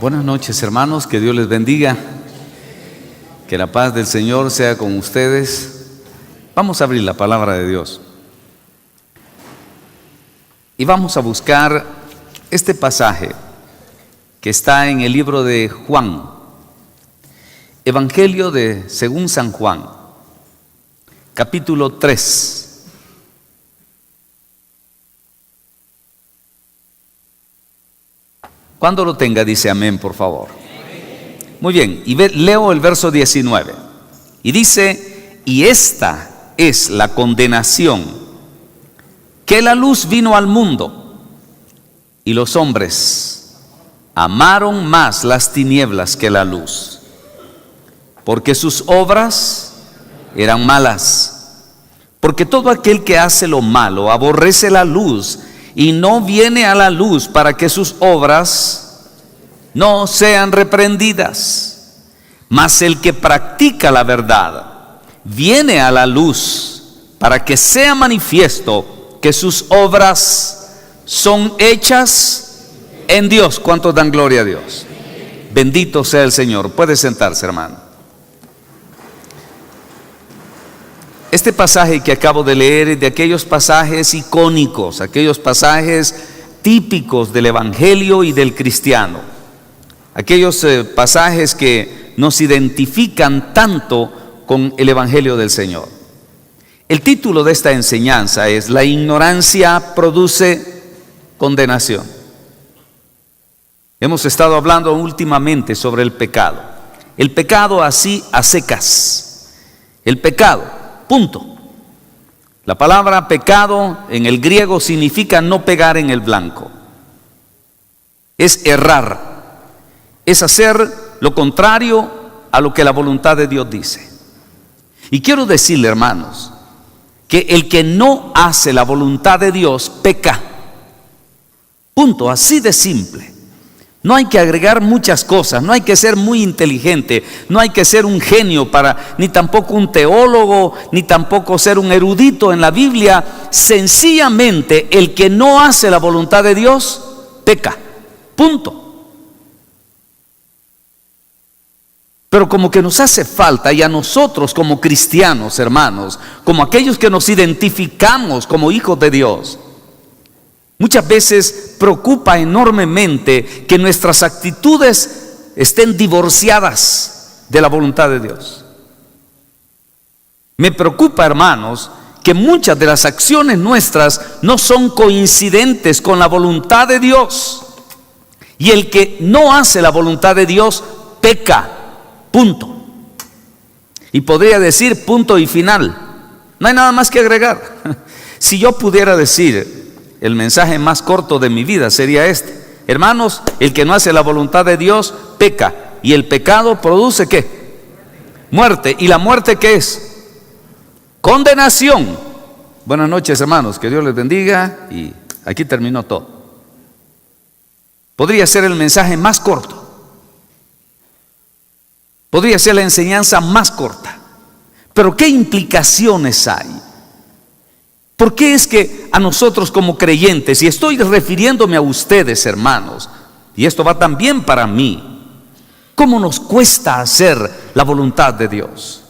Buenas noches, hermanos, que Dios les bendiga, que la paz del Señor sea con ustedes. Vamos a abrir la palabra de Dios y vamos a buscar este pasaje que está en el libro de Juan, Evangelio según San Juan, capítulo 3. Cuando lo tenga, dice amén, por favor. Muy bien, y leo el verso 19. Y dice: y esta es la condenación, que la luz vino al mundo, y los hombres amaron más las tinieblas que la luz, porque sus obras eran malas. Porque todo aquel que hace lo malo aborrece la luz, y no viene a la luz para que sus obras no sean reprendidas. Mas el que practica la verdad viene a la luz para que sea manifiesto que sus obras son hechas en Dios. ¿Cuántos dan gloria a Dios? Bendito sea el Señor. Puede sentarse, hermano. Este pasaje que acabo de leer es de aquellos pasajes icónicos, aquellos pasajes típicos del Evangelio y del cristiano, aquellos pasajes que nos identifican tanto con el Evangelio del Señor. El título de esta enseñanza es: la ignorancia produce condenación. Hemos estado hablando últimamente sobre el pecado. El pecado así a secas. El pecado. Punto. La palabra pecado en el griego significa no pegar en el blanco. Es errar. Es hacer lo contrario a lo que la voluntad de Dios dice. Y quiero decirle, hermanos, que el que no hace la voluntad de Dios peca. Punto. Así de simple. No hay que agregar muchas cosas, no hay que ser muy inteligente, no hay que ser un genio ni tampoco un teólogo, ni tampoco ser un erudito en la Biblia. Sencillamente, el que no hace la voluntad de Dios, peca. Punto. Pero como que nos hace falta, y a nosotros como cristianos, hermanos, como aquellos que nos identificamos como hijos de Dios, muchas veces preocupa enormemente que nuestras actitudes estén divorciadas de la voluntad de Dios. Me preocupa, hermanos, que muchas de las acciones nuestras no son coincidentes con la voluntad de Dios. Y el que no hace la voluntad de Dios peca. Punto. Y podría decir punto y final. No hay nada más que agregar. Si yo pudiera decir el mensaje más corto de mi vida, sería este: hermanos, el que no hace la voluntad de Dios peca, y el pecado produce ¿qué? Muerte. ¿Y la muerte qué es? Condenación. Buenas noches, hermanos, que Dios les bendiga. Y aquí terminó todo. Podría ser el mensaje más corto, podría ser la enseñanza más corta, pero ¿qué implicaciones hay? ¿Por qué es que a nosotros como creyentes, y estoy refiriéndome a ustedes, hermanos, y esto va también para mí, cómo nos cuesta hacer la voluntad de Dios?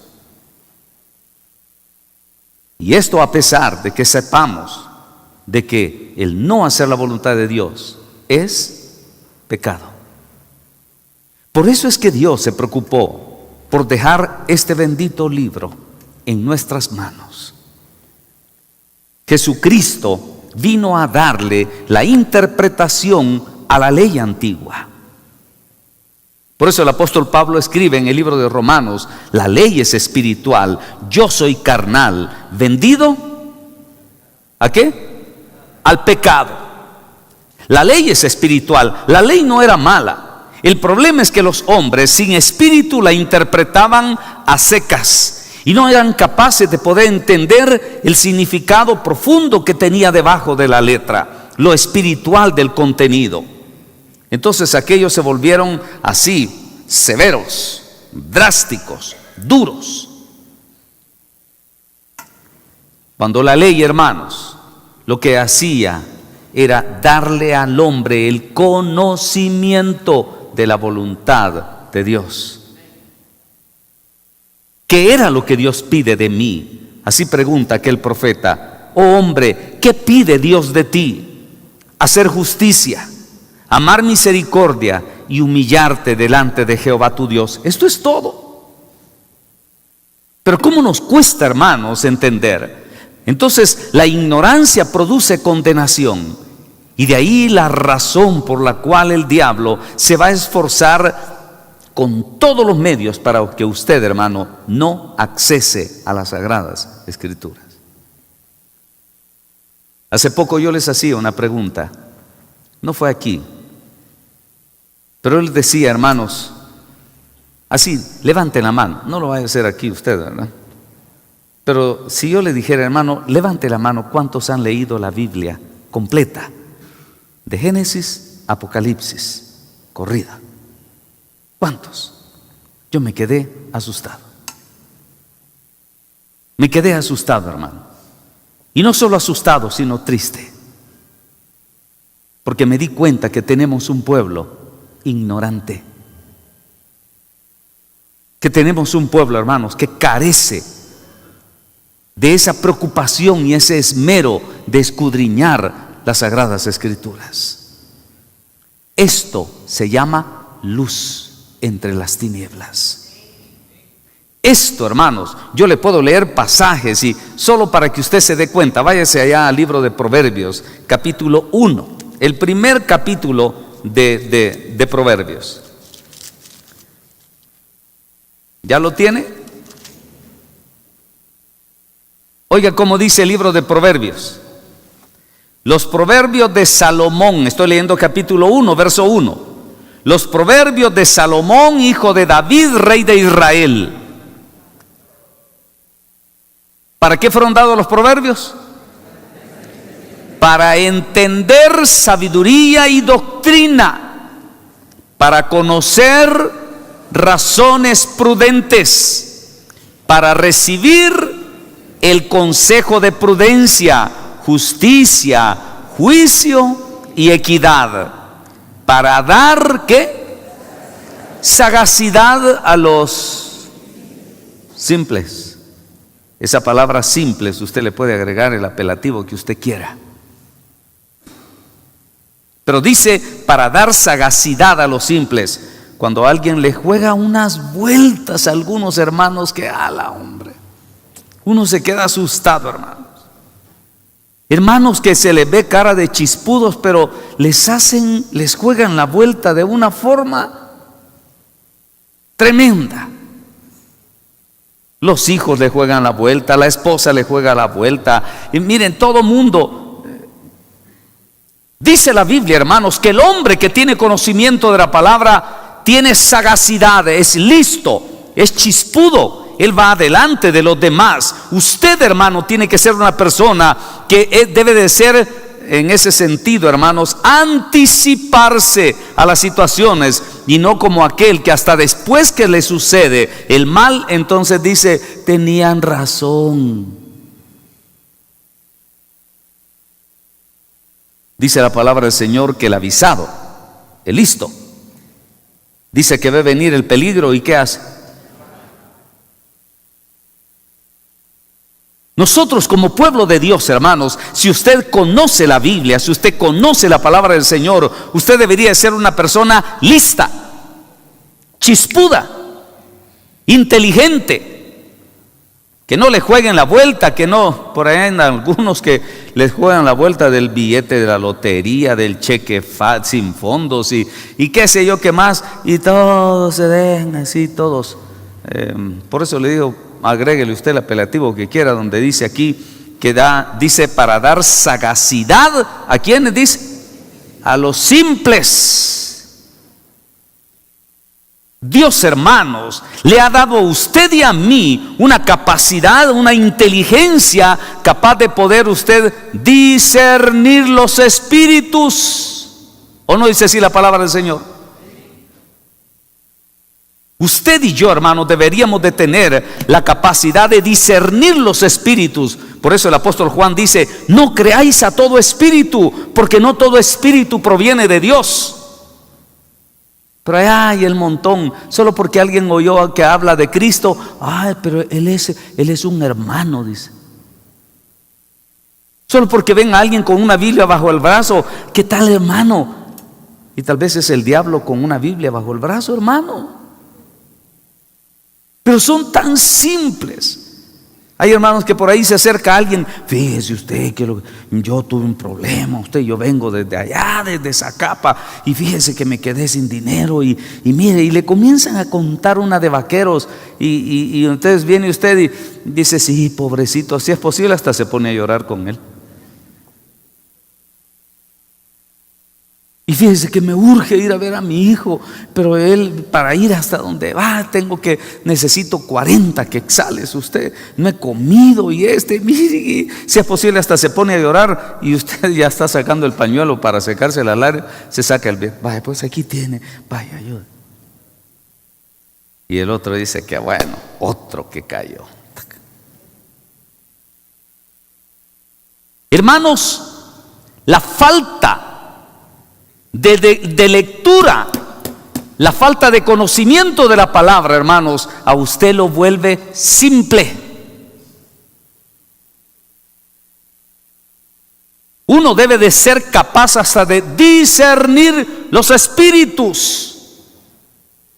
Y esto a pesar de que sepamos de que el no hacer la voluntad de Dios es pecado. Por eso es que Dios se preocupó por dejar este bendito libro en nuestras manos. Jesucristo vino a darle la interpretación a la ley antigua. Por eso el apóstol Pablo escribe en el libro de Romanos: la ley es espiritual, yo soy carnal, vendido ¿a qué? Al pecado. La ley es espiritual, la ley no era mala. El problema es que los hombres sin espíritu la interpretaban a secas y no eran capaces de poder entender el significado profundo que tenía debajo de la letra, lo espiritual del contenido. Entonces aquellos se volvieron así, severos, drásticos, duros. Cuando la ley, hermanos, lo que hacía era darle al hombre el conocimiento de la voluntad de Dios. ¿Qué era lo que Dios pide de mí? Así pregunta aquel profeta: oh hombre, ¿qué pide Dios de ti? Hacer justicia, amar misericordia y humillarte delante de Jehová tu Dios. Esto es todo. Pero ¿cómo nos cuesta, hermanos, entender? Entonces, la ignorancia produce condenación. Y de ahí la razón por la cual el diablo se va a esforzar con todos los medios para que usted, hermano, no accese a las Sagradas Escrituras. Hace poco yo les hacía una pregunta. No fue aquí. Pero él decía, hermanos, así, levanten la mano. No lo vaya a hacer aquí usted, ¿verdad? Pero si yo le dijera, hermano, levante la mano, ¿cuántos han leído la Biblia completa? De Génesis, Apocalipsis, corrida. ¿Cuántos? Yo me quedé asustado. Me quedé asustado, hermano. Y no solo asustado, sino triste. Porque me di cuenta que tenemos un pueblo ignorante. Que tenemos un pueblo, hermanos, que carece de esa preocupación y ese esmero de escudriñar las Sagradas Escrituras. Esto se llama luz entre las tinieblas. Esto, hermanos, yo le puedo leer pasajes y solo para que usted se dé cuenta, váyase allá al libro de Proverbios, capítulo 1, el primer capítulo de Proverbios. ¿Ya lo tiene? Oiga cómo dice el libro de Proverbios. Los proverbios de Salomón, estoy leyendo capítulo 1, verso 1. Los proverbios de Salomón, hijo de David, rey de Israel. ¿Para qué fueron dados los proverbios? Para entender sabiduría y doctrina, para conocer razones prudentes, para recibir el consejo de prudencia, justicia, juicio y equidad, para dar ¿qué? Sagacidad a los simples. Esa palabra simples usted le puede agregar el apelativo que usted quiera. Pero dice para dar sagacidad a los simples. Cuando alguien le juega unas vueltas a algunos hermanos que ala, hombre, uno se queda asustado, hermanos. Hermanos que se les ve cara de chispudos, pero les juegan la vuelta de una forma tremenda. Los hijos le juegan la vuelta, la esposa le juega la vuelta. Y miren, todo mundo. Dice la Biblia, hermanos, que el hombre que tiene conocimiento de la palabra tiene sagacidad, es listo, es chispudo. Él va adelante de los demás. Usted, hermano, tiene que ser una persona que debe de ser, en ese sentido, hermanos, anticiparse a las situaciones y no como aquel que hasta después que le sucede el mal, entonces dice, tenían razón. Dice la palabra del Señor que el avisado, el listo, dice que ve venir el peligro y ¿qué hace? Nosotros como pueblo de Dios, hermanos, si usted conoce la Biblia, si usted conoce la palabra del Señor, usted debería ser una persona lista, chispuda, inteligente, que no le jueguen la vuelta, que no, por ahí hay algunos que les juegan la vuelta del billete de la lotería, del cheque sin fondos y qué sé yo qué más, y todos se den así, todos. Por eso le digo, agréguele usted el apelativo que quiera, donde dice aquí que dice para dar sagacidad. ¿A quiénes dice? A los simples. Dios, hermanos, le ha dado a usted y a mí una capacidad, una inteligencia capaz de poder usted discernir los espíritus. ¿O no dice así la palabra del Señor? Usted y yo, hermanos, deberíamos de tener la capacidad de discernir los espíritus. Por eso el apóstol Juan dice, no creáis a todo espíritu, porque no todo espíritu proviene de Dios. Pero allá hay el montón, solo porque alguien oyó que habla de Cristo. Ay, pero él es un hermano, dice. Solo porque ven a alguien con una Biblia bajo el brazo, ¿qué tal, hermano? Y tal vez es el diablo con una Biblia bajo el brazo, hermano. Pero son tan simples. Hay hermanos que por ahí se acerca a alguien. Fíjese usted que yo tuve un problema. Yo vengo desde allá, desde Zacapa, y fíjese que me quedé sin dinero. Y mire, y le comienzan a contar una de vaqueros. Y entonces viene usted y dice: sí, pobrecito, si es posible, hasta se pone a llorar con él. Y fíjese que me urge ir a ver a mi hijo, pero él, para ir hasta donde va, necesito 40 quetzales. Usted no he comido mire, si es posible, hasta se pone a llorar, y usted ya está sacando el pañuelo para secarse la lágrima, se saca el bien. Vaya, pues aquí tiene, vaya, ayuda. Y el otro dice que bueno, otro que cayó. Hermanos, la falta de lectura, la falta de conocimiento de la palabra, hermanos, a usted lo vuelve simple. Uno debe de ser capaz hasta de discernir los espíritus,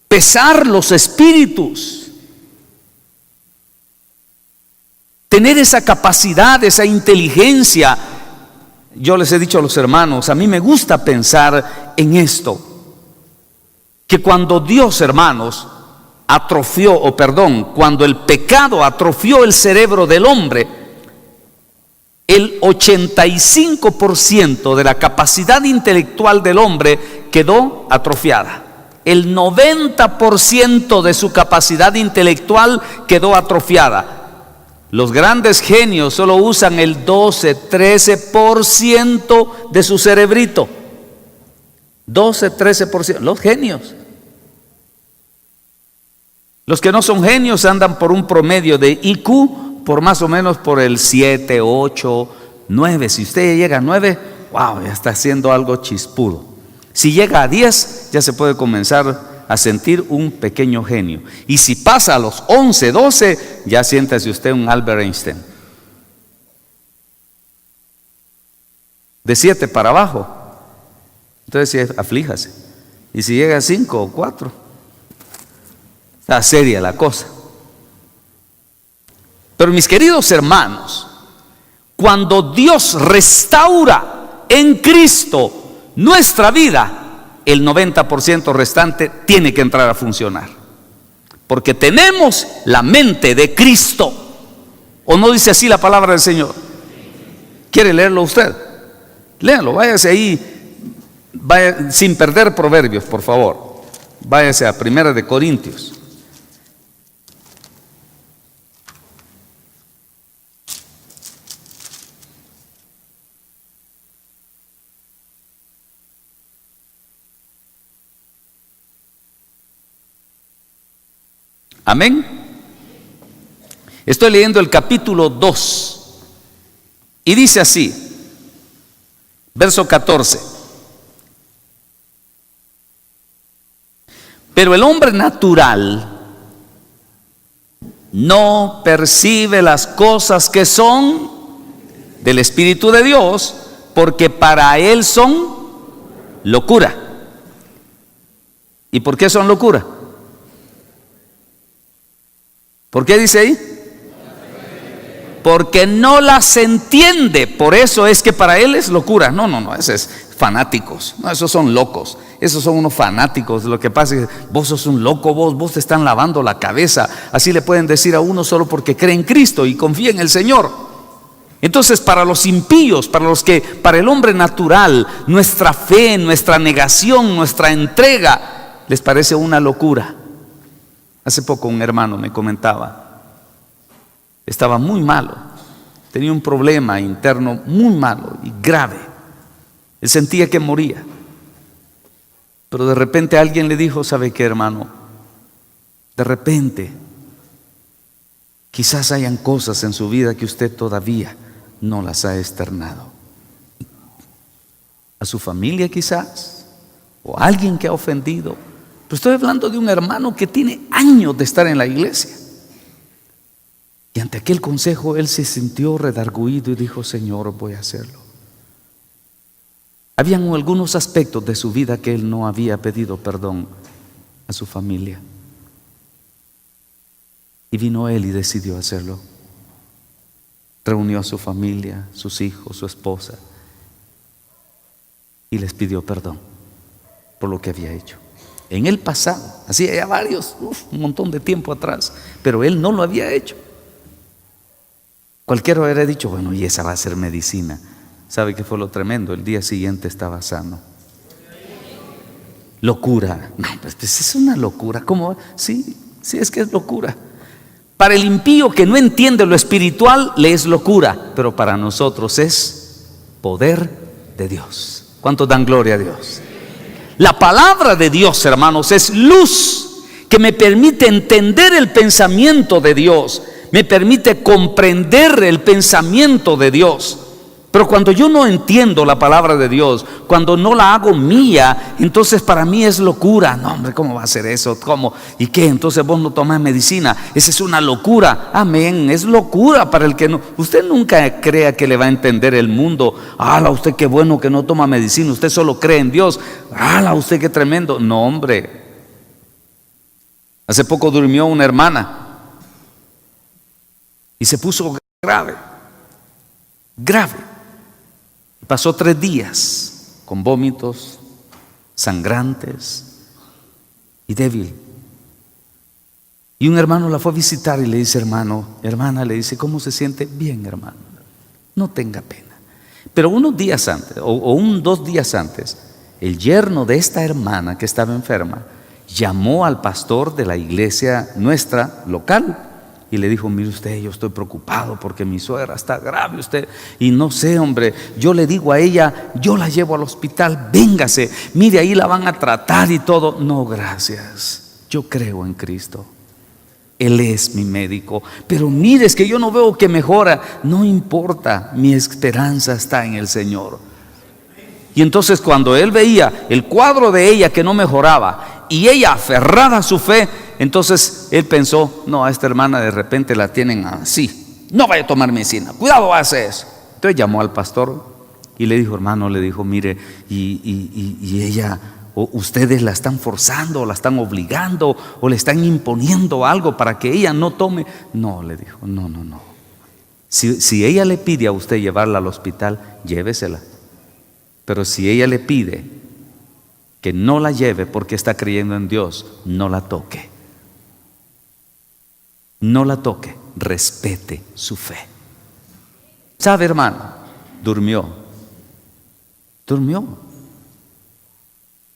pesar los espíritus, tener esa capacidad, esa inteligencia. Yo les he dicho a los hermanos, a mí me gusta pensar en esto, que cuando Dios, hermanos, cuando el pecado atrofió el cerebro del hombre, el 85% de la capacidad intelectual del hombre quedó atrofiada. El 90% de su capacidad intelectual quedó atrofiada. Los grandes genios solo usan el 12-13% de su cerebrito. 12-13%. Los genios. Los que no son genios andan por un promedio de IQ por más o menos por el 7, 8, 9. Si usted llega a 9, wow, ya está haciendo algo chispudo. Si llega a 10, ya se puede comenzar a sentir un pequeño genio. Y si pasa a los 11, 12, ya siéntase usted un Albert Einstein. De 7 para abajo, entonces aflíjase. Y si llega a 5 o 4, está seria la cosa. Pero mis queridos hermanos, cuando Dios restaura en Cristo nuestra vida, el 90% restante tiene que entrar a funcionar, porque tenemos la mente de Cristo. ¿O no dice así la palabra del Señor? ¿Quiere leerlo usted? Léalo, váyase ahí, vaya, sin perder Proverbios, por favor. Váyase a 1 de Corintios. Amén. Estoy leyendo el capítulo 2 y dice así, verso 14: pero el hombre natural no percibe las cosas que son del Espíritu de Dios, porque para él son locura. ¿Y por qué son locura? ¿Por qué dice ahí? Porque no las entiende. Por eso es que para él es locura. No, esos es fanáticos. No, esos son locos. Esos son unos fanáticos. Lo que pasa es que vos sos un loco, vos te están lavando la cabeza. Así le pueden decir a uno solo porque cree en Cristo y confía en el Señor. Entonces, para los impíos, para el hombre natural, nuestra fe, nuestra negación, nuestra entrega, les parece una locura. Hace poco un hermano me comentaba, estaba muy malo, tenía un problema interno muy malo y grave. Él sentía que moría. Pero de repente alguien le dijo: ¿sabe qué, hermano? De repente, quizás hayan cosas en su vida que usted todavía no las ha externado. A su familia quizás, o a alguien que ha ofendido, Pero estoy hablando de un hermano que tiene años de estar en la iglesia. Y ante aquel consejo él se sintió redarguido y dijo: Señor, voy a hacerlo. Habían algunos aspectos de su vida que él no había pedido perdón a su familia. Y vino él y decidió hacerlo. Reunió a su familia, sus hijos, su esposa, y les pidió perdón por lo que había hecho en el pasado, hacía ya un montón de tiempo atrás, pero él no lo había hecho. Cualquiera hubiera dicho: bueno, y esa va a ser medicina. ¿Sabe qué fue lo tremendo? El día siguiente estaba sano. Locura. No, pues es una locura. ¿Cómo? Sí, es que es locura. Para el impío que no entiende lo espiritual, le es locura, pero para nosotros es poder de Dios. ¿Cuántos dan gloria a Dios? La palabra de Dios, hermanos, es luz que me permite entender el pensamiento de Dios, me permite comprender el pensamiento de Dios. Pero cuando yo no entiendo la palabra de Dios, cuando no la hago mía, entonces para mí es locura. No, hombre, ¿cómo va a ser eso? ¿Cómo? ¿Y qué? Entonces vos no tomás medicina. Esa es una locura. Amén, es locura para el que no. Usted nunca crea que le va a entender el mundo. ¡Hala, usted qué bueno que no toma medicina! Usted solo cree en Dios. ¡Hala, usted qué tremendo! No, hombre. Hace poco durmió una hermana y se puso grave. Pasó 3 días con vómitos, sangrantes y débil. Y un hermano la fue a visitar y le dice: hermana, le dice, ¿cómo se siente? Bien, hermano, no tenga pena. Pero unos días antes, o 2 días antes, el yerno de esta hermana que estaba enferma llamó al pastor de la iglesia nuestra local y le dijo: mire usted, yo estoy preocupado porque mi suegra está grave, usted, y no sé, hombre, yo le digo a ella, yo la llevo al hospital, véngase, mire, ahí la van a tratar y todo. No, gracias, yo creo en Cristo, Él es mi médico, pero mire, es que yo no veo que mejora. No importa, mi esperanza está en el Señor. Y entonces cuando él veía el cuadro de ella que no mejoraba y ella aferrada a su fe, entonces él pensó: no, a esta hermana de repente la tienen así, no vaya a tomar medicina, cuidado, hace eso. Entonces llamó al pastor y le dijo: hermano, le dijo, mire, y ella, o ustedes la están forzando, o la están obligando, o le están imponiendo algo para que ella no tome. No, le dijo, no. Si ella le pide a usted llevarla al hospital, llévesela. Pero si ella le pide que no la lleve porque está creyendo en Dios, no la toque. No la toque, respete su fe. ¿Sabe, hermano? Durmió.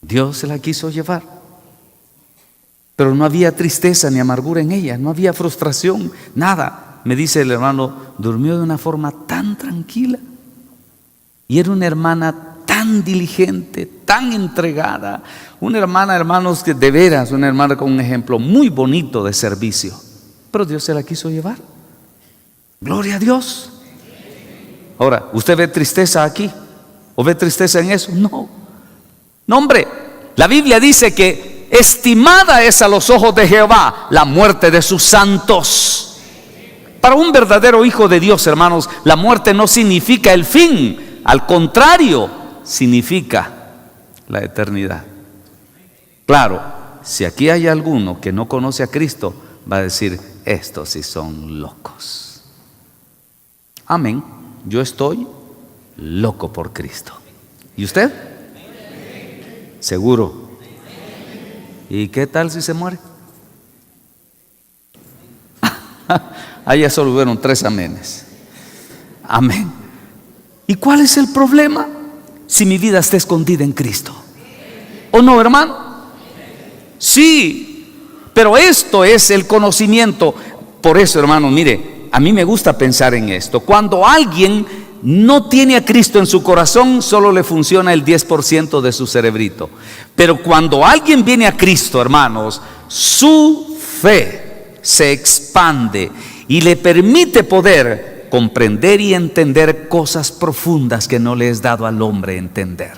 Dios se la quiso llevar. Pero no había tristeza ni amargura en ella, no había frustración, nada. Me dice el hermano, durmió de una forma tan tranquila. Y era una hermana tan diligente, tan entregada. Una hermana, hermanos, que de veras, una hermana con un ejemplo muy bonito de servicio. Pero Dios se la quiso llevar. Gloria a Dios. Ahora, ¿usted ve tristeza aquí? ¿O ve tristeza en eso? No, hombre, la Biblia dice que estimada es a los ojos de Jehová la muerte de sus santos. Para un verdadero hijo de Dios, hermanos, la muerte no significa el fin. Al contrario, significa la eternidad. Claro, si aquí hay alguno que no conoce a Cristo, va a decir: estos sí son locos. Amén. Yo estoy loco por Cristo. ¿Y usted? ¿Seguro? ¿Y qué tal si se muere? Allá solo hubieron 3 amenes. Amén. ¿Y cuál es el problema? Si mi vida está escondida en Cristo. ¿O no, hermano? Sí, pero esto es el conocimiento. Por eso, hermano, mire, a mí me gusta pensar en esto. Cuando alguien no tiene a Cristo en su corazón, solo le funciona el 10% de su cerebrito. Pero cuando alguien viene a Cristo, hermanos, su fe se expande y le permite poder comprender y entender cosas profundas que no le es dado al hombre entender.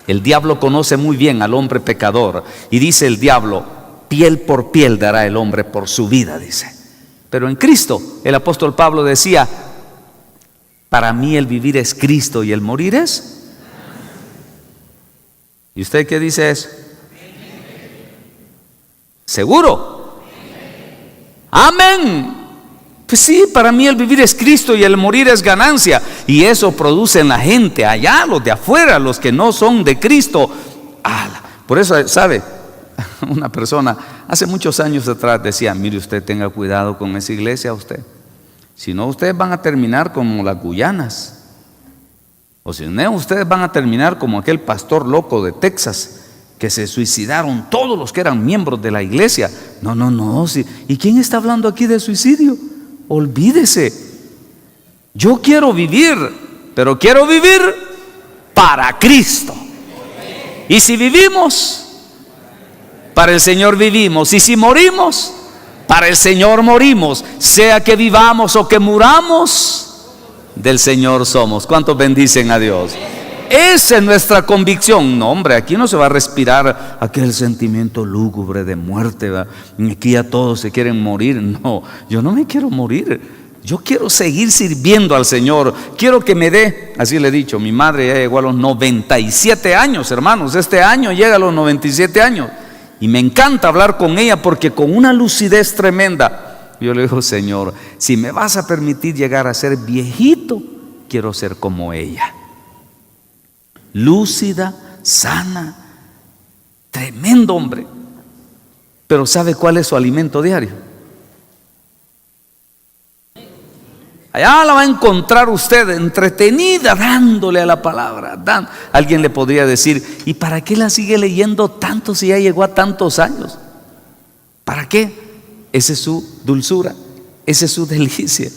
El diablo conoce muy bien al hombre pecador y dice el diablo, piel por piel dará el hombre por su vida, dice. Pero en Cristo, el apóstol Pablo decía, para mí el vivir es Cristo y el morir es. ¿Y usted qué dice eso? ¿Seguro? Amén. Pues sí, para mí el vivir es Cristo y el morir es ganancia. Y eso produce en la gente allá, los de afuera, los que no son de Cristo. Por eso, ¿sabe? Una persona hace muchos años atrás decía, mire usted, tenga cuidado con esa iglesia usted. Si no, ustedes van a terminar como las Guyanas. O si no, ustedes van a terminar como aquel pastor loco de Texas, que se suicidaron todos los que eran miembros de la iglesia. No. Sí. ¿Y quién está hablando aquí de suicidio? Olvídese. Yo quiero vivir, pero quiero vivir para Cristo. Y si vivimos, para el Señor vivimos. Y si morimos, para el Señor morimos. Sea que vivamos o que muramos, del Señor somos. ¿Cuántos bendicen a Dios? Esa es nuestra convicción. No, hombre, aquí no se va a respirar aquel sentimiento lúgubre de muerte, ¿verdad? Aquí ya todos se quieren morir. No, yo no me quiero morir. Yo quiero seguir sirviendo al Señor. Quiero que me dé, así le he dicho, mi madre ya llegó a los 97 años, hermanos. Este año llega a los 97 años. Y me encanta hablar con ella porque con una lucidez tremenda, yo le digo, Señor, si me vas a permitir llegar a ser viejito, quiero ser como ella. Lúcida, sana, tremendo hombre. Pero ¿sabe cuál es su alimento diario? Allá la va a encontrar usted entretenida dándole a la palabra. Alguien le podría decir, ¿y para qué la sigue leyendo tanto si ya llegó a tantos años? ¿Para qué? Esa es su dulzura, esa es su delicia,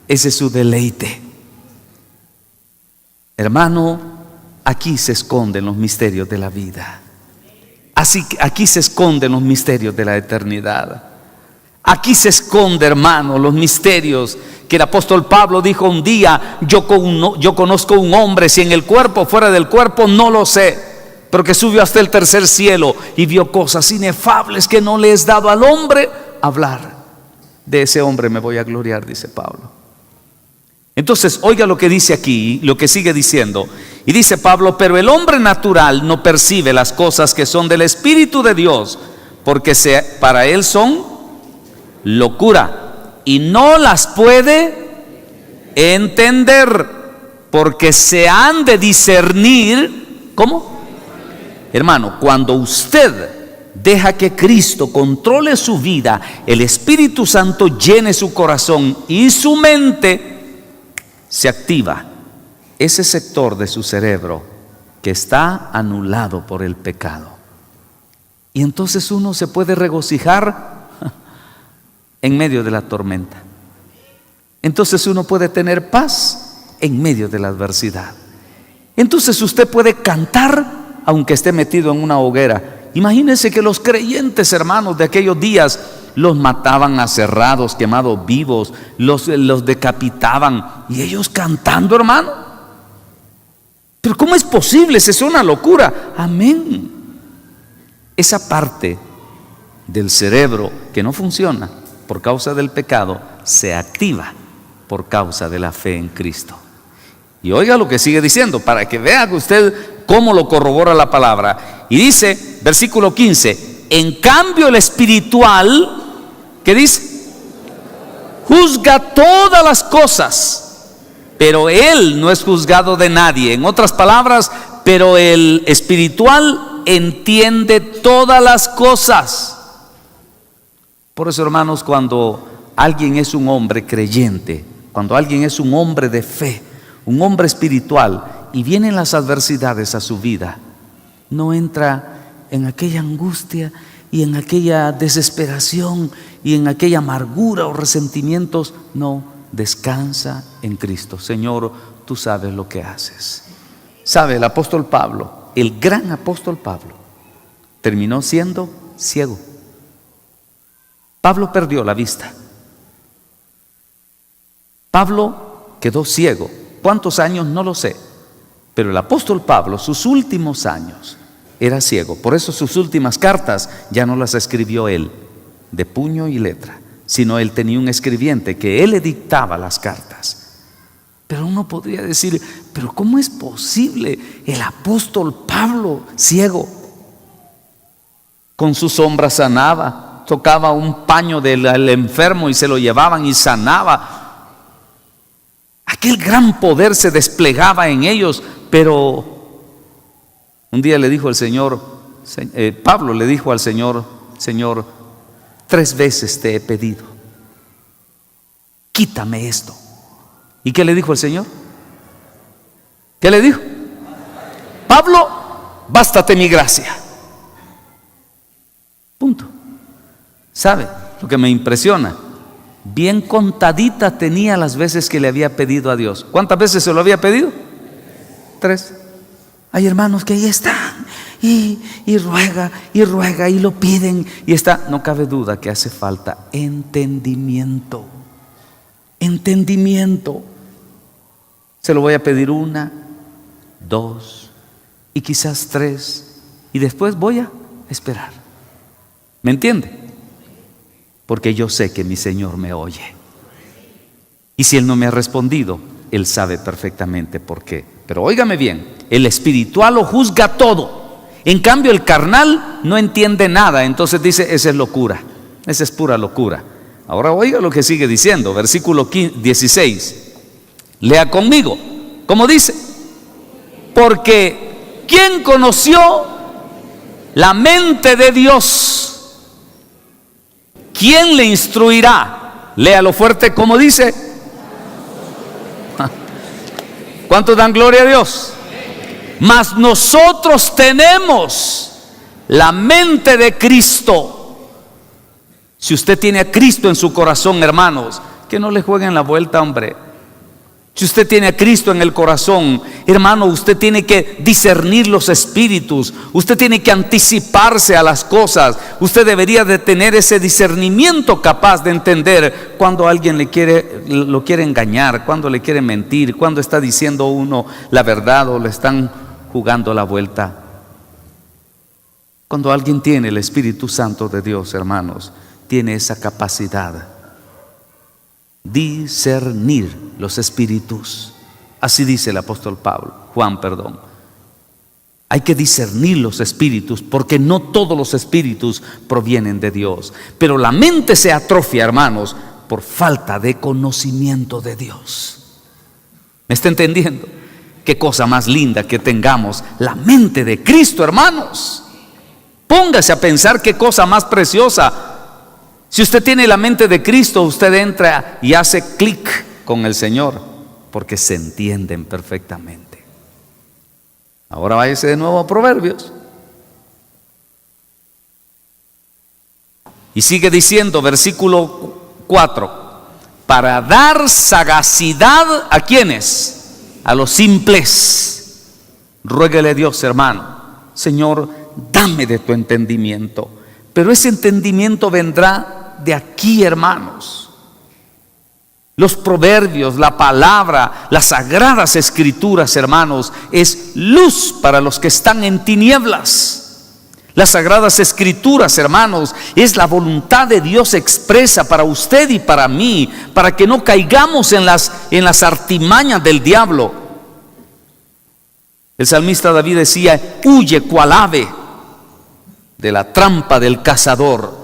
ese es su deleite. Hermano, aquí se esconden los misterios de la vida. Así que aquí se esconden los misterios de la eternidad. Aquí se esconde, hermano, los misterios que el apóstol Pablo dijo un día, yo conozco un hombre, si en el cuerpo o fuera del cuerpo, no lo sé, pero que subió hasta el tercer cielo y vio cosas inefables que no le es dado al hombre hablar. De ese hombre me voy a gloriar, dice Pablo. Entonces, oiga lo que dice aquí, lo que sigue diciendo. Y dice Pablo, pero el hombre natural no percibe las cosas que son del Espíritu de Dios, porque para él son locura y no las puede entender, porque se han de discernir. ¿Cómo? Hermano, cuando usted deja que Cristo controle su vida, el Espíritu Santo llene su corazón y su mente, se activa ese sector de su cerebro que está anulado por el pecado. Y entonces uno se puede regocijar en medio de la tormenta. Entonces uno puede tener paz en medio de la adversidad. Entonces usted puede cantar aunque esté metido en una hoguera. Imagínense que los creyentes, hermanos, de aquellos días los mataban aserrados, quemados vivos, los decapitaban, y ellos cantando, hermano. Pero ¿cómo es posible? Eso es una locura. Amén. Esa parte del cerebro que no funciona por causa del pecado se activa por causa de la fe en Cristo. Y oiga lo que sigue diciendo para que vea usted cómo lo corrobora la palabra. Y dice, versículo 15, en cambio el espiritual, ¿qué dice? Juzga todas las cosas, pero él no es juzgado de nadie. En otras palabras, pero el espiritual entiende todas las cosas. Por eso, hermanos, cuando alguien es un hombre creyente, cuando alguien es un hombre de fe, un hombre espiritual, y vienen las adversidades a su vida, no entra en aquella angustia y en aquella desesperación y en aquella amargura o resentimientos. No, descansa en Cristo. Señor, tú sabes lo que haces. Sabe, el apóstol Pablo, el gran apóstol Pablo, terminó siendo ciego. Pablo perdió la vista. Pablo quedó ciego. ¿Cuántos años? No lo sé. Pero el apóstol Pablo, sus últimos años, era ciego. Por eso sus últimas cartas ya no las escribió él de puño y letra, sino él tenía un escribiente que él le dictaba las cartas. Pero uno podría decir, pero ¿cómo es posible el apóstol Pablo ciego? Con su sombra sanaba, tocaba un paño del enfermo y se lo llevaban y sanaba. Aquel gran poder se desplegaba en ellos, pero un día le dijo el Señor, Pablo le dijo al Señor: Señor, 3 veces te he pedido, quítame esto. ¿Y qué le dijo el Señor? ¿Qué le dijo? Pablo, bástate mi gracia. Punto. ¿Sabe lo que me impresiona? Bien contadita tenía las veces que le había pedido a Dios. ¿Cuántas veces se lo había pedido? 3. Hay hermanos que ahí están y ruega y lo piden y está. No cabe duda que hace falta entendimiento. Entendimiento. Se lo voy a pedir 1, 2 y quizás 3 y después voy a esperar. ¿Me entiende? Porque yo sé que mi Señor me oye. Y si Él no me ha respondido, Él sabe perfectamente por qué. Pero óigame bien, el espiritual lo juzga todo. En cambio el carnal no entiende nada. Entonces dice, esa es locura, esa es pura locura. Ahora oiga lo que sigue diciendo, versículo 16. Lea conmigo, ¿cómo dice? Porque ¿quién conoció la mente de Dios? ¿Quién le instruirá? Léalo fuerte, ¿cómo dice? ¿Cuántos dan gloria a Dios? Mas nosotros tenemos la mente de Cristo. Si usted tiene a Cristo en su corazón, hermanos, que no le jueguen la vuelta, hombre. Si usted tiene a Cristo en el corazón, hermano, usted tiene que discernir los espíritus, usted tiene que anticiparse a las cosas, usted debería de tener ese discernimiento capaz de entender cuando alguien lo quiere engañar, cuando le quiere mentir, cuando está diciendo uno la verdad o le están jugando la vuelta. Cuando alguien tiene el Espíritu Santo de Dios, hermanos, tiene esa capacidad. Discernir los espíritus. Así dice el apóstol Juan. Hay que discernir los espíritus porque no todos los espíritus provienen de Dios. Pero la mente se atrofia, hermanos, por falta de conocimiento de Dios. ¿Me está entendiendo? Qué cosa más linda que tengamos la mente de Cristo, hermanos. Póngase a pensar qué cosa más preciosa. Si usted tiene la mente de Cristo, usted entra y hace clic con el Señor, porque se entienden perfectamente. Ahora váyase de nuevo a Proverbios. Y sigue diciendo, versículo 4, para dar sagacidad ¿a quiénes? A los simples. Ruéguele a Dios, hermano, Señor, dame de tu entendimiento. Pero ese entendimiento vendrá de aquí, hermanos. Los proverbios, la palabra, las sagradas escrituras, hermanos, es luz para los que están en tinieblas. Las sagradas escrituras, hermanos, es la voluntad de Dios expresa para usted y para mí, para que no caigamos en las artimañas del diablo. El salmista David decía, huye cual ave de la trampa del cazador.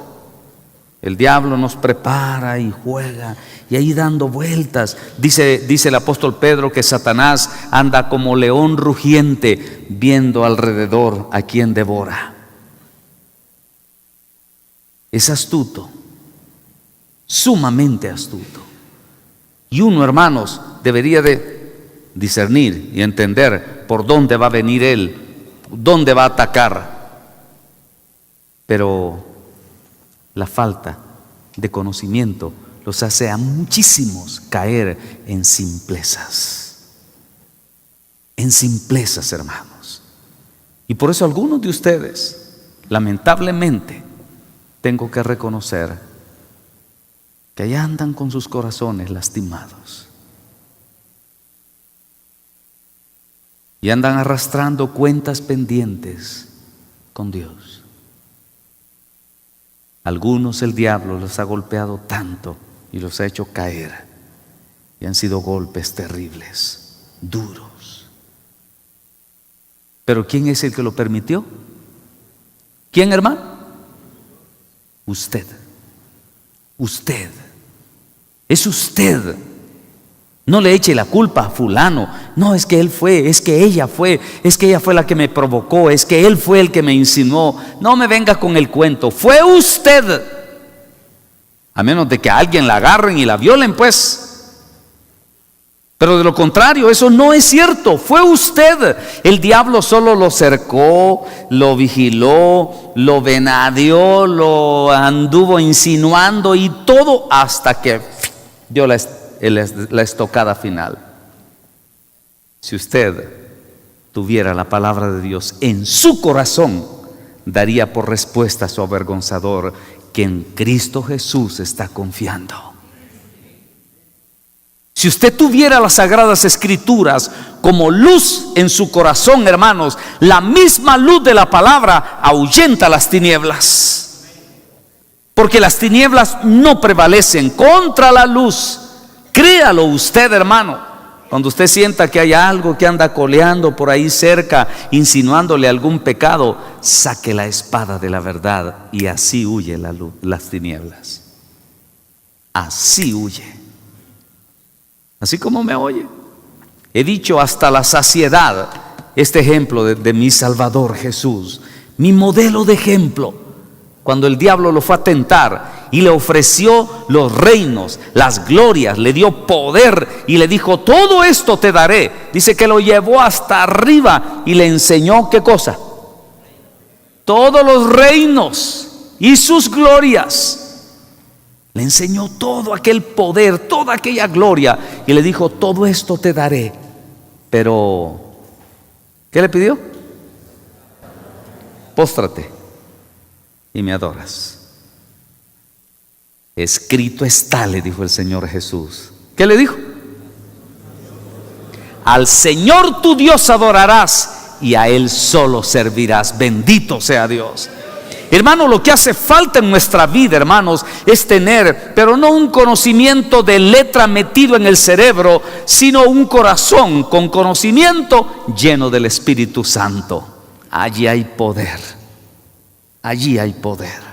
El diablo nos prepara y juega y ahí dando vueltas. Dice el apóstol Pedro que Satanás anda como león rugiente viendo alrededor a quien devora. Es astuto, sumamente astuto. Y uno, hermanos, debería de discernir y entender por dónde va a venir él, dónde va a atacar. Pero la falta de conocimiento los hace a muchísimos caer en simplezas. En simplezas, hermanos. Y por eso algunos de ustedes, lamentablemente, tengo que reconocer que allá andan con sus corazones lastimados. y andan arrastrando cuentas pendientes con Dios. Algunos el diablo los ha golpeado tanto y los ha hecho caer, y han sido golpes terribles, duros. Pero ¿quién es el que lo permitió? ¿Quién, hermano? Usted. Usted. Es usted. No le eche la culpa a fulano. No, es que él fue, es que ella fue, es que ella fue la que me provocó, es que él fue el que me insinuó. No me venga con el cuento. Fue usted. A menos de que a alguien la agarren y la violen, pues. Pero de lo contrario, eso no es cierto. Fue usted. El diablo solo lo cercó, lo vigiló, lo venadeó, lo anduvo insinuando y todo hasta que dio la estocada final. Si usted tuviera la palabra de Dios en su corazón, daría por respuesta a su avergonzador que en Cristo Jesús está confiando. Si usted tuviera las Sagradas Escrituras como luz en su corazón, hermanos, la misma luz de la palabra ahuyenta las tinieblas. Porque las tinieblas no prevalecen contra la luz. Créalo usted, hermano. Cuando usted sienta que hay algo que anda coleando por ahí cerca, insinuándole algún pecado, saque la espada de la verdad y así huye la luz, las tinieblas. Así huye. Así como me oye. He dicho hasta la saciedad este ejemplo de mi Salvador Jesús, mi modelo de ejemplo. Cuando el diablo lo fue a tentar y le ofreció los reinos, las glorias, le dio poder y le dijo: todo esto te daré. Dice que lo llevó hasta arriba y le enseñó ¿qué cosa? Todos los reinos y sus glorias. Le enseñó todo aquel poder, toda aquella gloria y le dijo: todo esto te daré. Pero ¿qué le pidió? Póstrate y me adoras. Escrito está, le dijo el Señor Jesús. ¿Qué le dijo? Al Señor tu Dios adorarás y a Él solo servirás. Bendito sea Dios. Hermano, lo que hace falta en nuestra vida, hermanos, es tener, pero no un conocimiento de letra metido en el cerebro, sino un corazón con conocimiento lleno del Espíritu Santo. Allí hay poder. Allí hay poder.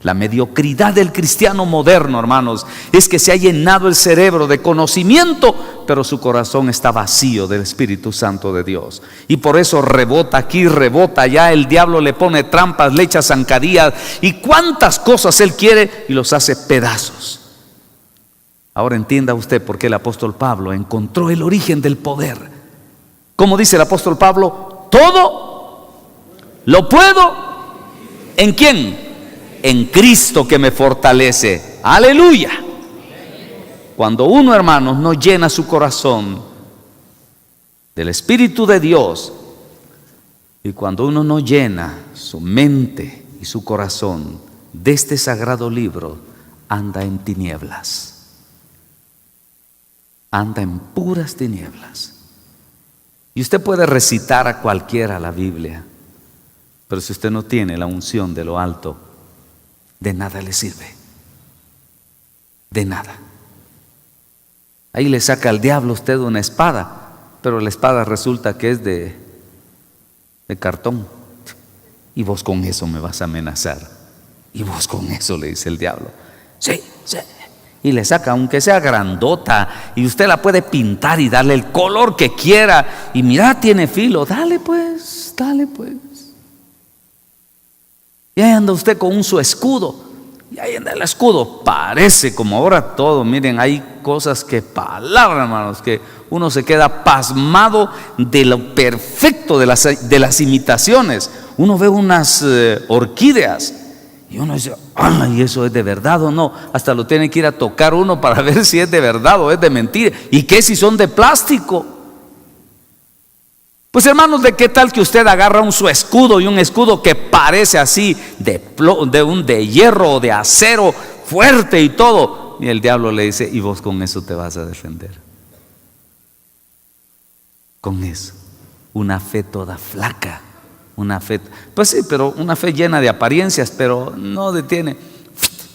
La mediocridad del cristiano moderno, hermanos, es que se ha llenado el cerebro de conocimiento, pero su corazón está vacío del Espíritu Santo de Dios. Y por eso rebota aquí, rebota allá. El diablo le pone trampas, le echa zancadillas y cuántas cosas él quiere y los hace pedazos. Ahora entienda usted por qué el apóstol Pablo encontró el origen del poder. Como dice el apóstol Pablo: todo lo puedo. ¿En quién? En Cristo que me fortalece. Aleluya. Cuando uno, hermanos, no llena su corazón del Espíritu de Dios, y cuando uno no llena su mente y su corazón de este sagrado libro, anda en tinieblas. Anda en puras tinieblas. Y usted puede recitar a cualquiera la Biblia, pero si usted no tiene la unción de lo alto, de nada le sirve. De nada. Ahí le saca al diablo usted una espada, pero la espada resulta que es de cartón. Y vos con eso me vas a amenazar. Y vos con eso, le dice el diablo. Sí, sí. Y le saca, aunque sea grandota, y usted la puede pintar y darle el color que quiera. Y mira, tiene filo. Dale pues, dale pues. Y ahí anda usted con su escudo. Y ahí anda el escudo. Parece como ahora todo. Miren, hay cosas que palabras, hermanos, que uno se queda pasmado de lo perfecto de las imitaciones. Uno ve unas orquídeas y uno dice: ay, ¿eso es de verdad o no? Hasta lo tiene que ir a tocar uno para ver si es de verdad o es de mentira. ¿Y qué si son de plástico? Pues hermanos, ¿de qué tal que usted agarra su escudo y un escudo que parece así de hierro o de acero fuerte y todo? Y el diablo le dice: y vos con eso te vas a defender. Con eso. una fe toda flaca, una fe, pues sí, pero una fe llena de apariencias, pero no detiene.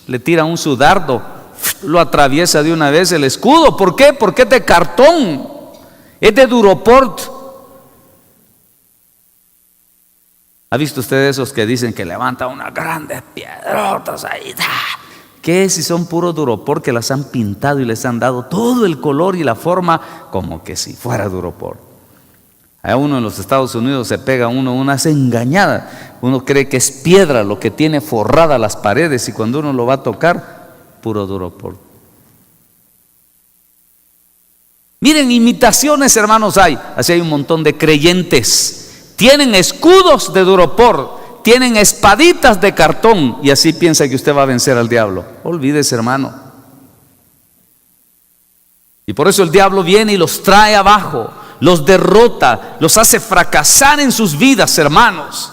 Le tira un su dardo, lo atraviesa de una vez el escudo. ¿Por qué? Porque es de cartón, es de duroport. ¿Ha visto usted esos que dicen que levantan unas grandes piedrotas ahí? ¿Qué si son puro duroport que las han pintado y les han dado todo el color y la forma como que si fuera duroport? A uno en los Estados Unidos se pega uno unas engañadas. Uno cree que es piedra lo que tiene forrada las paredes, y cuando uno lo va a tocar, puro duroport. Miren, imitaciones, hermanos, hay. Así hay un montón de creyentes. Tienen escudos de duroport, tienen espaditas de cartón, y así piensa que usted va a vencer al diablo. Olvídese, hermano. Y por eso el diablo viene y los trae abajo, los derrota, los hace fracasar en sus vidas, hermanos.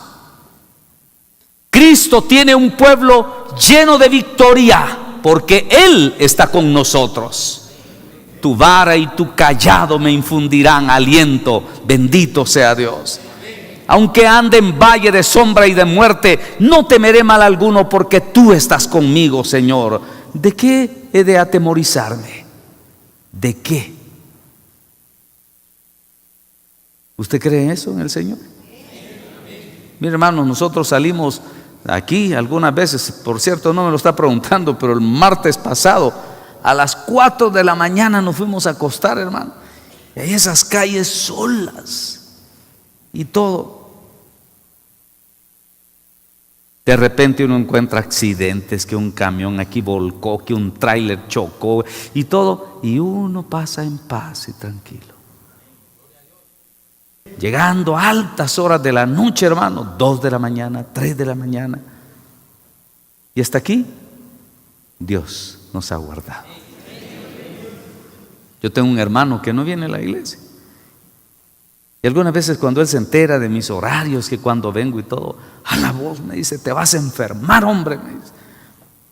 Cristo tiene un pueblo lleno de victoria, porque Él está con nosotros. Tu vara y tu cayado me infundirán aliento. Bendito sea Dios. Aunque ande en valle de sombra y de muerte, no temeré mal alguno, porque tú estás conmigo, Señor. ¿De qué he de atemorizarme? ¿De qué? ¿Usted cree eso en el Señor? Mire, hermanos, nosotros salimos aquí algunas veces, por cierto, no me lo está preguntando, pero el martes pasado a las 4 de la mañana nos fuimos a acostar, hermano. Y hay esas calles solas y todo. De repente uno encuentra accidentes, que un camión aquí volcó, que un tráiler chocó y todo, y uno pasa en paz y tranquilo. Llegando a altas horas de la noche, hermano, 2 de la mañana, 3 de la mañana. Y hasta aquí, Dios nos ha guardado. Yo tengo un hermano que no viene a la iglesia. Y algunas veces cuando él se entera de mis horarios, que cuando vengo y todo, a la voz me dice: te vas a enfermar, hombre, me dice.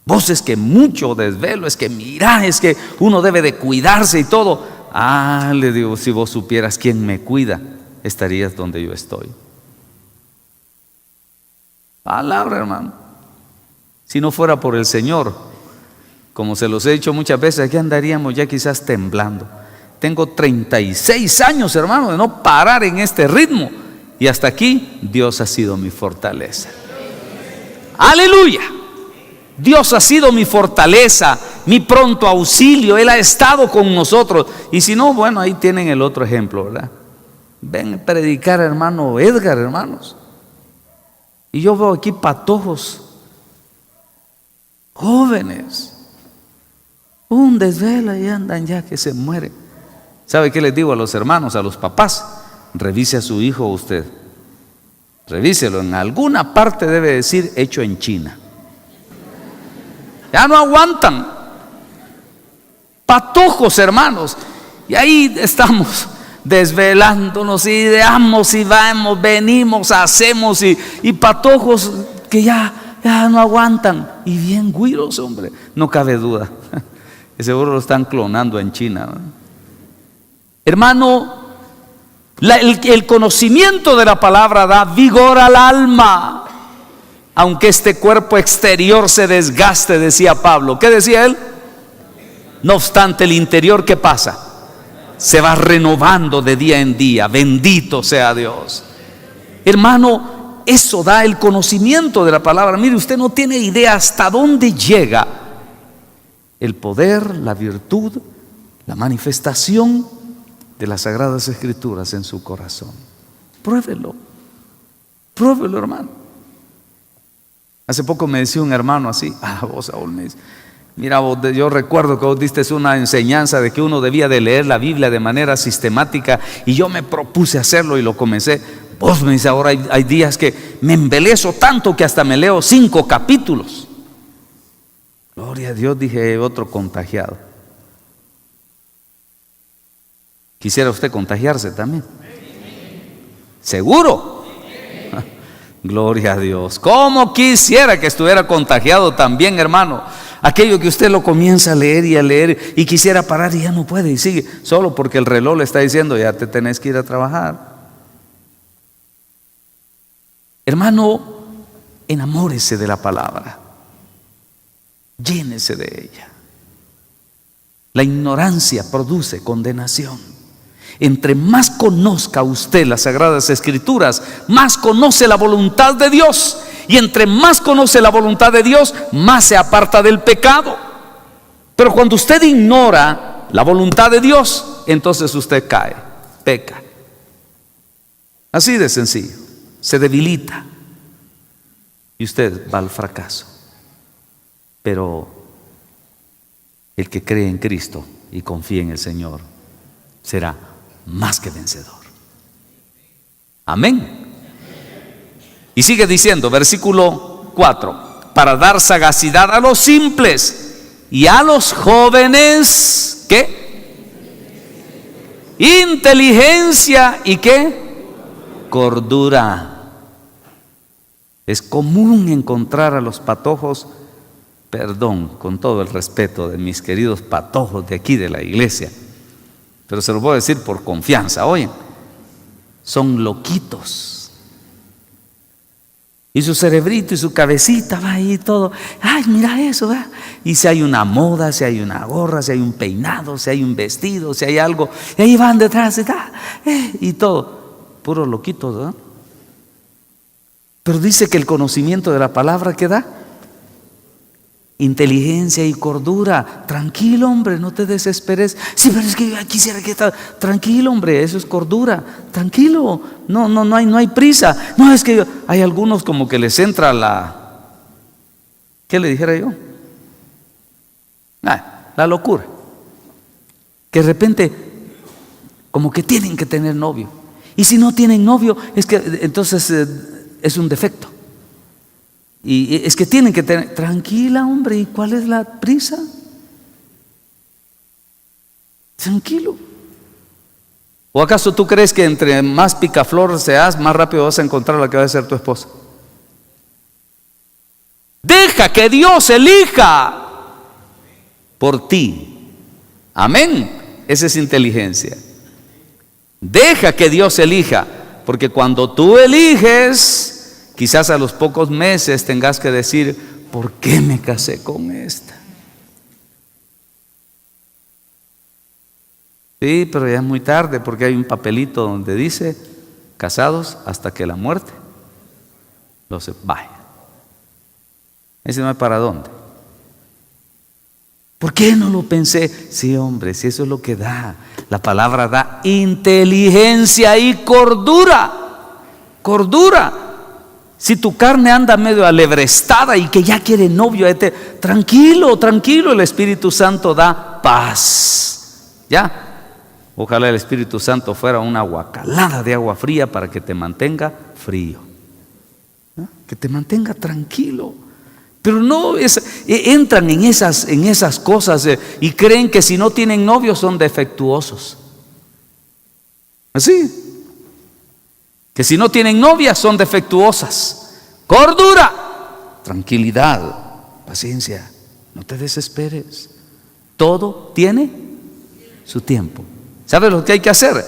Vos es que mucho desvelo, es que mira, es que uno debe de cuidarse y todo. Ah, le digo, si vos supieras quién me cuida, estarías donde yo estoy. Palabra, hermano. Si no fuera por el Señor, como se los he dicho muchas veces, aquí andaríamos ya quizás temblando. Tengo 36 años, hermano, de no parar en este ritmo, y hasta aquí Dios ha sido mi fortaleza. Aleluya. Dios ha sido mi fortaleza, mi pronto auxilio. Él ha estado con nosotros. Y si no, bueno, ahí tienen el otro ejemplo, ¿verdad? Ven a predicar, hermano Edgar, hermanos, y yo veo aquí patojos jóvenes, un desvelo, y andan ya que se mueren. ¿Sabe qué les digo a los hermanos, a los papás? Revise a su hijo usted, revíselo, en alguna parte debe decir hecho en China. Ya no aguantan, patojos, hermanos, y ahí estamos desvelándonos, y damos y vamos, venimos, hacemos, y patojos que ya no aguantan, y bien güiros, hombre, no cabe duda. Seguro lo están clonando en China, ¿no? Hermano, el conocimiento de la palabra da vigor al alma, aunque este cuerpo exterior se desgaste, decía Pablo. ¿Qué decía él? No obstante, el interior, ¿qué pasa? Se va renovando de día en día. Bendito sea Dios. Hermano, eso da el conocimiento de la palabra. Mire, usted no tiene idea hasta dónde llega el poder, la virtud, la manifestación de las Sagradas Escrituras en su corazón. Pruébelo, hermano. Hace poco me decía un hermano así: vos, Saúl, me dice, mira, yo recuerdo que vos diste una enseñanza de que uno debía de leer la Biblia de manera sistemática, y yo me propuse hacerlo y lo comencé. Vos, me dice, ahora hay días que me embelezo tanto que hasta me leo 5 capítulos. Gloria a Dios, dije, otro contagiado. ¿Quisiera usted contagiarse también? ¿Seguro? Gloria a Dios. ¿Cómo quisiera que estuviera contagiado también, hermano? Aquello que usted lo comienza a leer y quisiera parar y ya no puede, y sigue, solo porque el reloj le está diciendo: ya te tenés que ir a trabajar. Hermano, enamórese de la palabra, llénese de ella. La ignorancia produce condenación. Entre más conozca usted las Sagradas Escrituras, más conoce la voluntad de Dios. Y entre más conoce la voluntad de Dios, más se aparta del pecado. Pero cuando usted ignora la voluntad de Dios, entonces usted cae, peca. Así de sencillo. Se debilita y usted va al fracaso. Pero el que cree en Cristo y confía en el Señor será más que vencedor. Amén. Y sigue diciendo, versículo 4: para dar sagacidad a los simples y a los jóvenes, ¿qué? Inteligencia y ¿qué? Cordura. Es común encontrar a los patojos, perdón, con todo el respeto de mis queridos patojos de aquí de la iglesia, pero se los voy a decir por confianza. Oye, son loquitos. Y su cerebrito y su cabecita va ahí todo. Ay, mira eso, ¿verdad? Y si hay una moda, si hay una gorra, si hay un peinado, si hay un vestido, si hay algo, y ahí van detrás y todo. Puros loquitos, ¿verdad? Pero dice que el conocimiento de la palabra, ¿qué da? Inteligencia y cordura. Tranquilo, hombre, no te desesperes. Sí, pero es que yo quisiera que está. Tranquilo, hombre, eso es cordura. Tranquilo, no hay prisa. No, es que hay algunos como que les entra la, ¿qué le dijera yo? La locura. Que de repente como que tienen que tener novio. Y si no tienen novio, es que entonces es un defecto. Y es que tienen que tener. Tranquila, hombre, ¿y cuál es la prisa? Tranquilo. ¿O acaso tú crees que entre más picaflor seas, más rápido vas a encontrar la que va a ser tu esposa? Deja que Dios elija por ti. Amén. Esa es inteligencia. Deja que Dios elija, porque cuando tú eliges, quizás a los pocos meses tengas que decir, ¿por qué me casé con esta? Sí, pero ya es muy tarde, porque hay un papelito donde dice, casados hasta que la muerte los vaya. Ese no es para dónde. ¿Por qué no lo pensé? Sí, hombre, si eso es lo que da. La palabra da inteligencia y cordura. Cordura. Si tu carne anda medio alebrestada y que ya quiere novio, tranquilo, el Espíritu Santo da paz. ¿Ya? Ojalá el Espíritu Santo fuera una guacalada de agua fría para que te mantenga frío. ¿No? Que te mantenga tranquilo. Pero no entran en esas cosas y creen que si no tienen novio son defectuosos. Así. Que si no tienen novia son defectuosas. Cordura, tranquilidad, paciencia, no te desesperes. Todo tiene su tiempo. ¿Sabes lo que hay que hacer?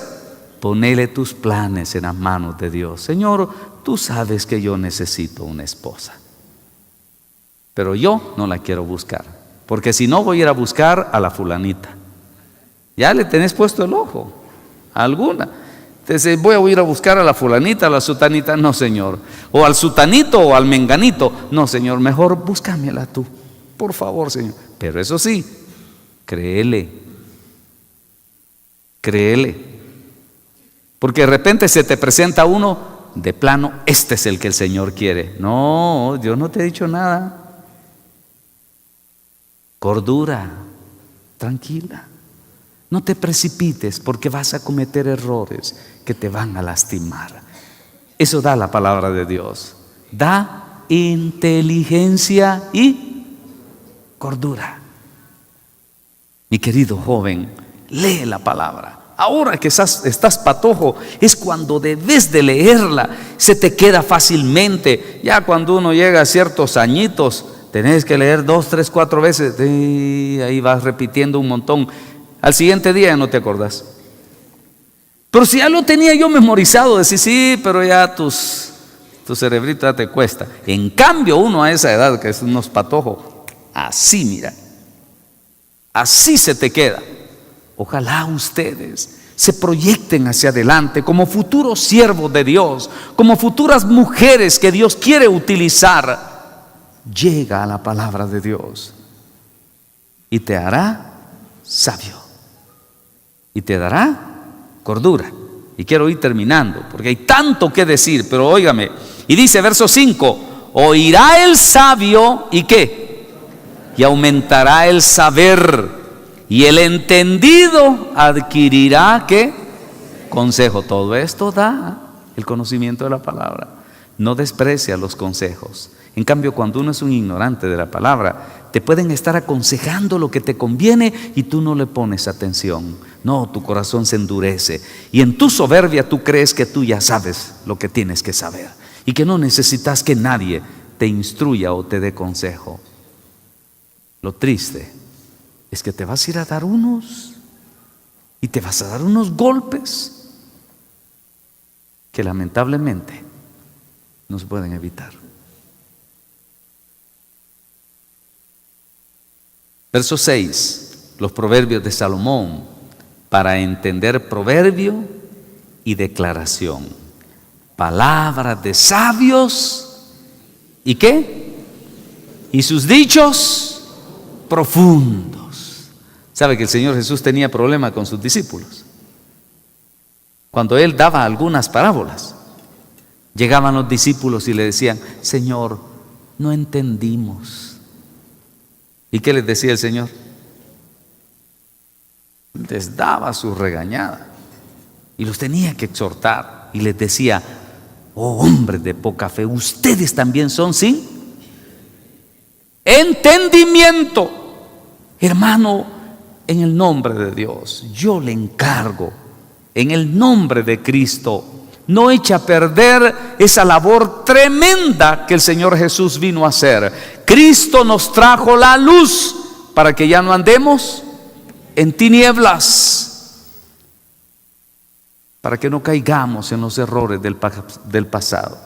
Ponele tus planes en las manos de Dios. Señor, tú sabes que yo necesito una esposa, pero yo no la quiero buscar, porque si no voy a ir a buscar a la fulanita. Ya le tenés puesto el ojo a alguna. Entonces voy a ir a buscar a la fulanita, a la sutanita. No, Señor. O al sutanito o al menganito. No, Señor, mejor búscamela tú, por favor, Señor. Pero eso sí, créele. Porque de repente se te presenta uno de plano, este es el que el Señor quiere. No, yo no te he dicho nada. Cordura, tranquila. No te precipites, porque vas a cometer errores que te van a lastimar. Eso da la palabra de Dios. Da inteligencia y cordura. Mi querido joven, lee la palabra. Ahora que estás patojo, es cuando debes de leerla. Se te queda fácilmente. Ya cuando uno llega a ciertos añitos, tenés que leer 2, 3, 4 veces. Y ahí vas repitiendo un montón. Al siguiente día ya no te acordás. Pero si ya lo tenía yo memorizado, decís, sí, pero ya tus tu cerebrito ya te cuesta. En cambio, uno a esa edad, que es unos patojos, así, mira, así se te queda. Ojalá ustedes se proyecten hacia adelante como futuros siervos de Dios, como futuras mujeres que Dios quiere utilizar. Llega a la palabra de Dios y te hará sabio y te dará cordura. Y quiero ir terminando porque hay tanto que decir, pero óigame. Y dice verso 5: oirá el sabio y ¿qué? Y aumentará el saber, y el entendido adquirirá ¿qué? Consejo. Todo esto da el conocimiento de la palabra. No desprecia los consejos. En cambio, cuando uno es un ignorante de la palabra, te pueden estar aconsejando lo que te conviene y tú no le pones atención. No, tu corazón se endurece y en tu soberbia tú crees que tú ya sabes lo que tienes que saber y que no necesitas que nadie te instruya o te dé consejo. Lo triste es que te vas a ir a dar unos y te vas a dar unos golpes que lamentablemente no se pueden evitar. Verso 6, los proverbios de Salomón, para entender proverbio y declaración, palabras de sabios y ¿qué? Y sus dichos profundos. ¿Sabe que el Señor Jesús tenía problema con sus discípulos? Cuando Él daba algunas parábolas, llegaban los discípulos y le decían: Señor, no entendimos. ¿Y qué les decía el Señor? Les daba su regañada y los tenía que exhortar y les decía: oh hombres de poca fe, ustedes también son sin entendimiento. Hermano, en el nombre de Dios, yo le encargo, en el nombre de Cristo, no eche a perder esa labor tremenda que el Señor Jesús vino a hacer. Cristo nos trajo la luz para que ya no andemos en tinieblas, para que no caigamos en los errores del pasado.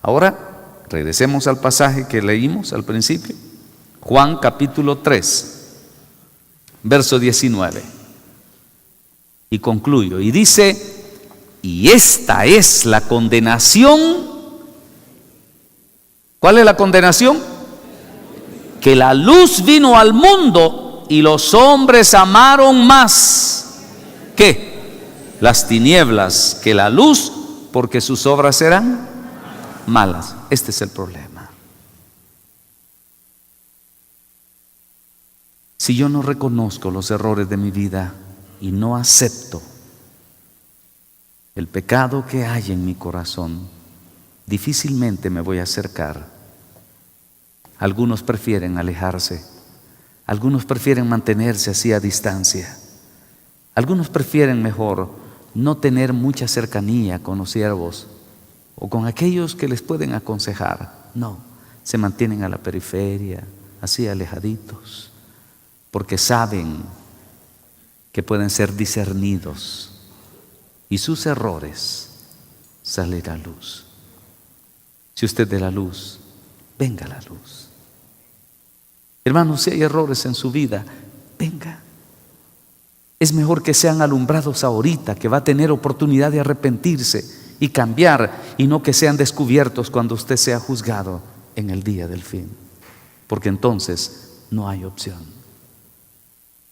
Ahora, regresemos al pasaje que leímos al principio. Juan capítulo 3, verso 19. Y concluyo. Y dice: y esta es la condenación. ¿Cuál es la condenación? Que la luz vino al mundo y los hombres amaron más ¿qué? Las tinieblas que la luz, porque sus obras eran malas. Este es el problema. Si yo no reconozco los errores de mi vida y no acepto el pecado que hay en mi corazón, difícilmente me voy a acercar. Algunos prefieren alejarse, algunos prefieren mantenerse así a distancia, algunos prefieren mejor no tener mucha cercanía con los siervos o con aquellos que les pueden aconsejar. No, se mantienen a la periferia, así alejaditos, porque saben que pueden ser discernidos y sus errores salen a luz. Si usted de la luz, venga a la luz. Hermanos, si hay errores en su vida, venga. Es mejor que sean alumbrados ahorita, que va a tener oportunidad de arrepentirse y cambiar, y no que sean descubiertos cuando usted sea juzgado en el día del fin, porque entonces no hay opción.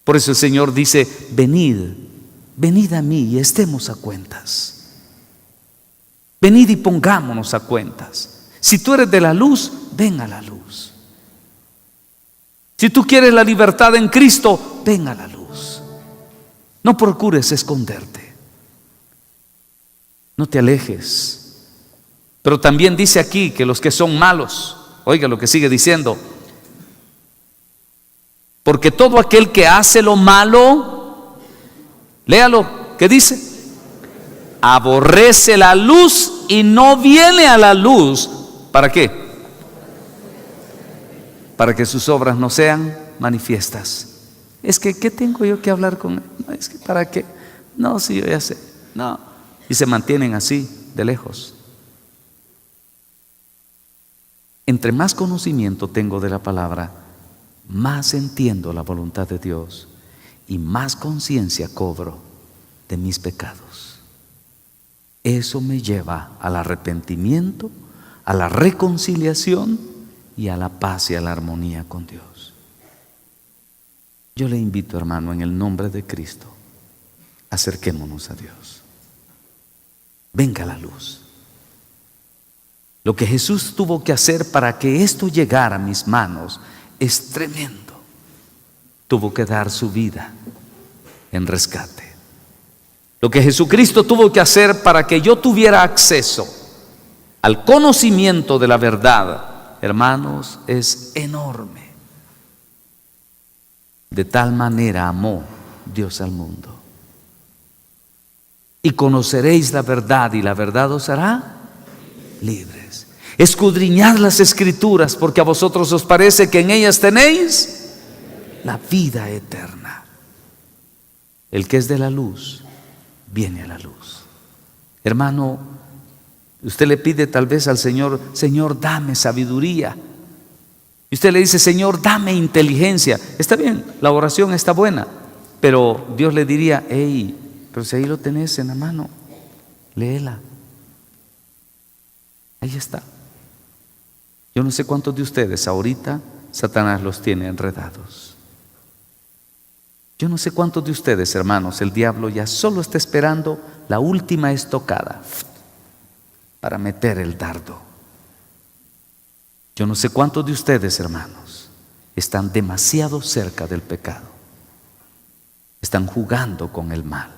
Por eso el Señor dice: venid a mí y estemos a cuentas. Venid y pongámonos a cuentas. Si tú eres de la luz, ven a la luz. Si tú quieres la libertad en Cristo, ven a la luz. No procures esconderte. No te alejes. Pero también dice aquí que los que son malos, oiga lo que sigue diciendo: porque todo aquel que hace lo malo, léalo, ¿qué dice? Aborrece la luz y no viene a la luz. ¿Para qué? Para que sus obras no sean manifiestas. Es que, ¿qué tengo yo que hablar con él? No, es que, ¿para qué? No, si yo ya sé. No. Y se mantienen así, de lejos. entre más conocimiento tengo de la palabra, más entiendo la voluntad de Dios y más conciencia cobro de mis pecados. Eso me lleva al arrepentimiento, a la reconciliación y a la paz y a la armonía con Dios. Yo le invito, hermano, en el nombre de Cristo, acerquémonos a Dios. Venga la luz. Lo que Jesús tuvo que hacer para que esto llegara a mis manos es tremendo. Tuvo que dar su vida en rescate. Lo que Jesucristo tuvo que hacer para que yo tuviera acceso al conocimiento de la verdad, hermanos, es enorme. De tal manera amó Dios al mundo. Y conoceréis la verdad, y la verdad os hará libres. Escudriñad las Escrituras, porque a vosotros os parece que en ellas tenéis la vida eterna. El que es de la luz, viene a la luz. Hermano, usted le pide tal vez al Señor: Señor, dame sabiduría. Y usted le dice: Señor, dame inteligencia. Está bien, la oración está buena, pero Dios le diría: hey, pero si ahí lo tenés en la mano, léela. Ahí está. Yo no sé cuántos de ustedes ahorita Satanás los tiene enredados. Yo no sé cuántos de ustedes, hermanos, el diablo ya solo está esperando la última estocada para meter el dardo. Yo no sé cuántos de ustedes, hermanos, están demasiado cerca del pecado. Están jugando con el mal.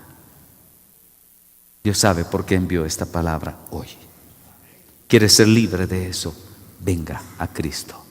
Dios sabe por qué envió esta palabra hoy. ¿Quiere ser libre de eso? Venga a Cristo.